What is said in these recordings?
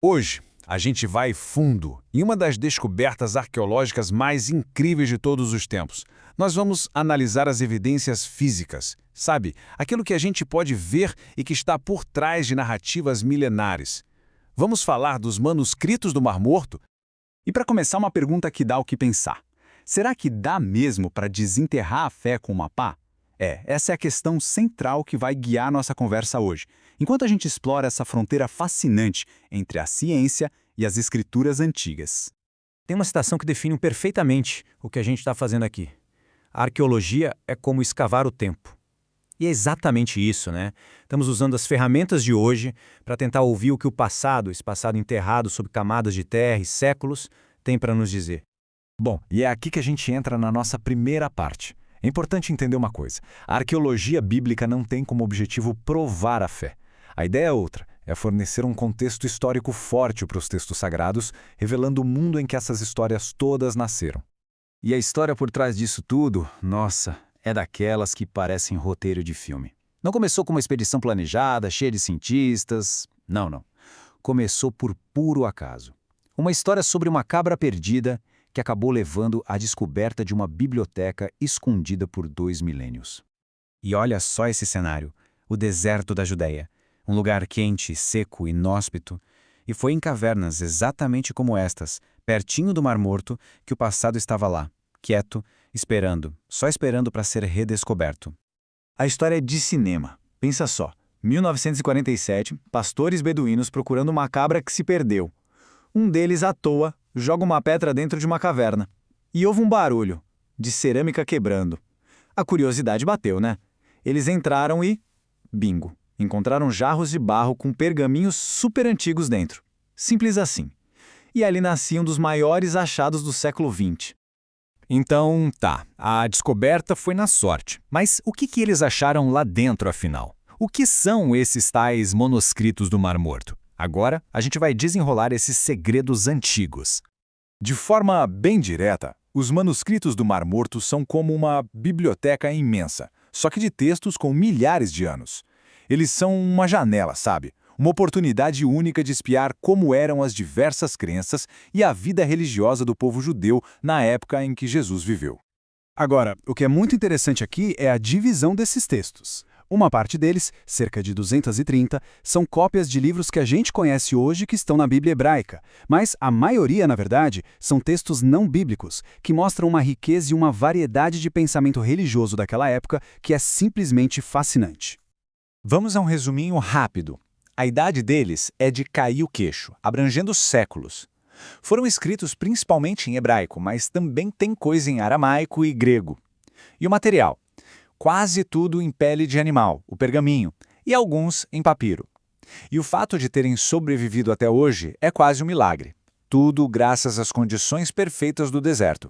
Hoje, a gente vai fundo em uma das descobertas arqueológicas mais incríveis de todos os tempos. Nós vamos analisar as evidências físicas, sabe? Aquilo que a gente pode ver e que está por trás de narrativas milenares. Vamos falar dos manuscritos do Mar Morto? E para começar, uma pergunta que dá o que pensar. Será que dá mesmo para desenterrar a fé com uma pá? Essa é a questão central que vai guiar nossa conversa hoje, enquanto a gente explora essa fronteira fascinante entre a ciência e as escrituras antigas. Tem uma citação que define perfeitamente o que a gente está fazendo aqui. A arqueologia é como escavar o tempo. E é exatamente isso, né? Estamos usando as ferramentas de hoje para tentar ouvir o que o passado, esse passado enterrado sob camadas de terra e séculos, tem para nos dizer. Bom, e é aqui que a gente entra na nossa primeira parte. É importante entender uma coisa. A arqueologia bíblica não tem como objetivo provar a fé. A ideia é outra, é fornecer um contexto histórico forte para os textos sagrados, revelando o mundo em que essas histórias todas nasceram. E a história por trás disso tudo, nossa, é daquelas que parecem roteiro de filme. Não começou com uma expedição planejada, cheia de cientistas. Não. Começou por puro acaso. Uma história sobre uma cabra perdida que acabou levando à descoberta de uma biblioteca escondida por 2 milênios. E olha só esse cenário, o deserto da Judéia, um lugar quente, seco, inóspito, e foi em cavernas exatamente como estas, pertinho do Mar Morto, que o passado estava lá, quieto, esperando, só esperando para ser redescoberto. A história é de cinema. Pensa só, 1947, pastores beduínos procurando uma cabra que se perdeu. Um deles, à toa, joga uma pedra dentro de uma caverna. E houve um barulho, de cerâmica quebrando. A curiosidade bateu, né? Eles entraram e... bingo! Encontraram jarros de barro com pergaminhos super antigos dentro. Simples assim. E ali nascia um dos maiores achados do século XX. Então, a descoberta foi na sorte. Mas o que eles acharam lá dentro, afinal? O que são esses tais manuscritos do Mar Morto? Agora, a gente vai desenrolar esses segredos antigos. De forma bem direta, os manuscritos do Mar Morto são como uma biblioteca imensa, só que de textos com milhares de anos. Eles são uma janela, sabe? Uma oportunidade única de espiar como eram as diversas crenças e a vida religiosa do povo judeu na época em que Jesus viveu. Agora, o que é muito interessante aqui é a divisão desses textos. Uma parte deles, cerca de 230, são cópias de livros que a gente conhece hoje que estão na Bíblia hebraica, mas a maioria, na verdade, são textos não bíblicos, que mostram uma riqueza e uma variedade de pensamento religioso daquela época que é simplesmente fascinante. Vamos a um resuminho rápido. A idade deles é de cair o queixo, abrangendo séculos. Foram escritos principalmente em hebraico, mas também tem coisa em aramaico e grego. E o material? Quase tudo em pele de animal, o pergaminho, e alguns em papiro. E o fato de terem sobrevivido até hoje é quase um milagre. Tudo graças às condições perfeitas do deserto.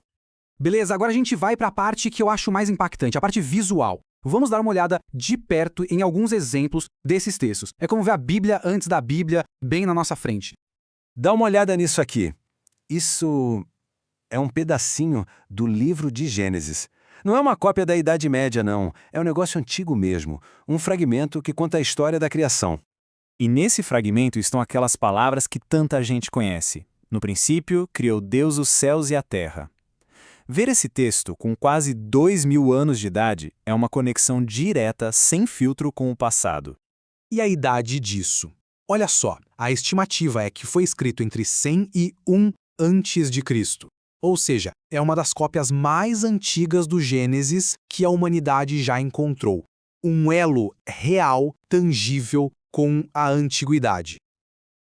Beleza, agora a gente vai para a parte que eu acho mais impactante, a parte visual. Vamos dar uma olhada de perto em alguns exemplos desses textos. É como ver a Bíblia antes da Bíblia, bem na nossa frente. Dá uma olhada nisso aqui. Isso é um pedacinho do livro de Gênesis. Não é uma cópia da Idade Média, não. É um negócio antigo mesmo. Um fragmento que conta a história da criação. E nesse fragmento estão aquelas palavras que tanta gente conhece. No princípio, criou Deus os céus e a terra. Ver esse texto com quase 2000 anos de idade é uma conexão direta, sem filtro com o passado. E a idade disso? Olha só, a estimativa é que foi escrito entre 100 e 1 antes de Cristo. Ou seja, é uma das cópias mais antigas do Gênesis que a humanidade já encontrou. Um elo real, tangível com a antiguidade.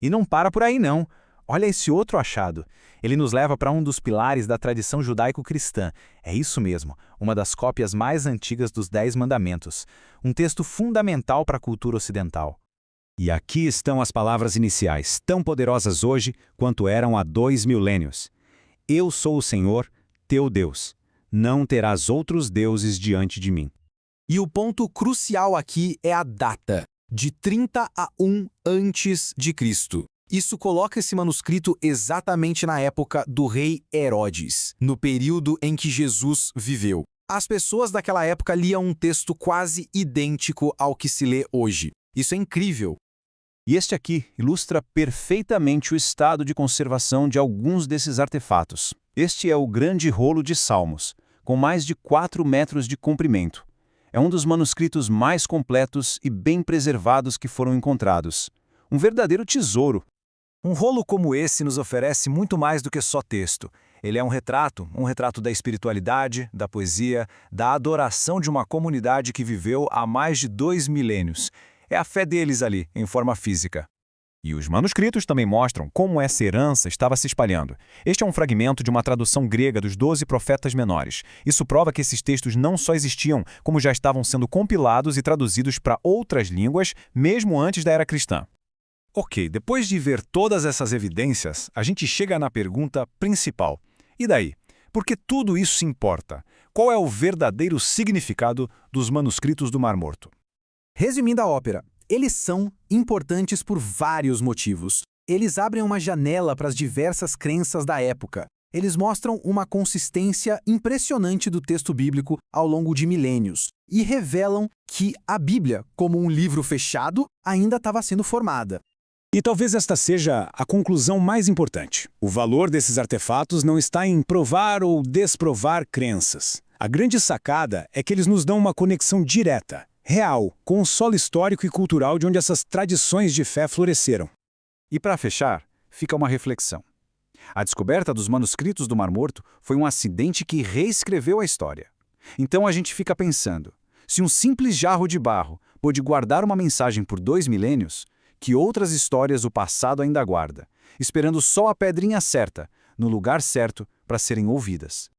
E não para por aí não. Olha esse outro achado. Ele nos leva para um dos pilares da tradição judaico-cristã. É isso mesmo, uma das cópias mais antigas dos 10 Mandamentos. Um texto fundamental para a cultura ocidental. E aqui estão as palavras iniciais, tão poderosas hoje quanto eram há 2 milênios. Eu sou o Senhor, teu Deus. Não terás outros deuses diante de mim. E o ponto crucial aqui é a data, de 30 a 1 antes de Cristo. Isso coloca esse manuscrito exatamente na época do rei Herodes, no período em que Jesus viveu. As pessoas daquela época liam um texto quase idêntico ao que se lê hoje. Isso é incrível. E este aqui ilustra perfeitamente o estado de conservação de alguns desses artefatos. Este é o grande rolo de Salmos, com mais de 4 metros de comprimento. É um dos manuscritos mais completos e bem preservados que foram encontrados. Um verdadeiro tesouro. Um rolo como esse nos oferece muito mais do que só texto. Ele é um retrato da espiritualidade, da poesia, da adoração de uma comunidade que viveu há mais de 2 milênios. É a fé deles ali, em forma física. E os manuscritos também mostram como essa herança estava se espalhando. Este é um fragmento de uma tradução grega dos 12 profetas menores. Isso prova que esses textos não só existiam, como já estavam sendo compilados e traduzidos para outras línguas, mesmo antes da era cristã. Ok, depois de ver todas essas evidências, a gente chega na pergunta principal. E daí? Por que tudo isso importa? Qual é o verdadeiro significado dos manuscritos do Mar Morto? Resumindo a ópera, eles são importantes por vários motivos. Eles abrem uma janela para as diversas crenças da época. Eles mostram uma consistência impressionante do texto bíblico ao longo de milênios e revelam que a Bíblia, como um livro fechado, ainda estava sendo formada. E talvez esta seja a conclusão mais importante. O valor desses artefatos não está em provar ou desprovar crenças. A grande sacada é que eles nos dão uma conexão direta, real, com o solo histórico e cultural de onde essas tradições de fé floresceram. E para fechar, fica uma reflexão. A descoberta dos manuscritos do Mar Morto foi um acidente que reescreveu a história. Então a gente fica pensando, se um simples jarro de barro pôde guardar uma mensagem por 2 milênios, que outras histórias o passado ainda guarda, esperando só a pedrinha certa, no lugar certo para serem ouvidas.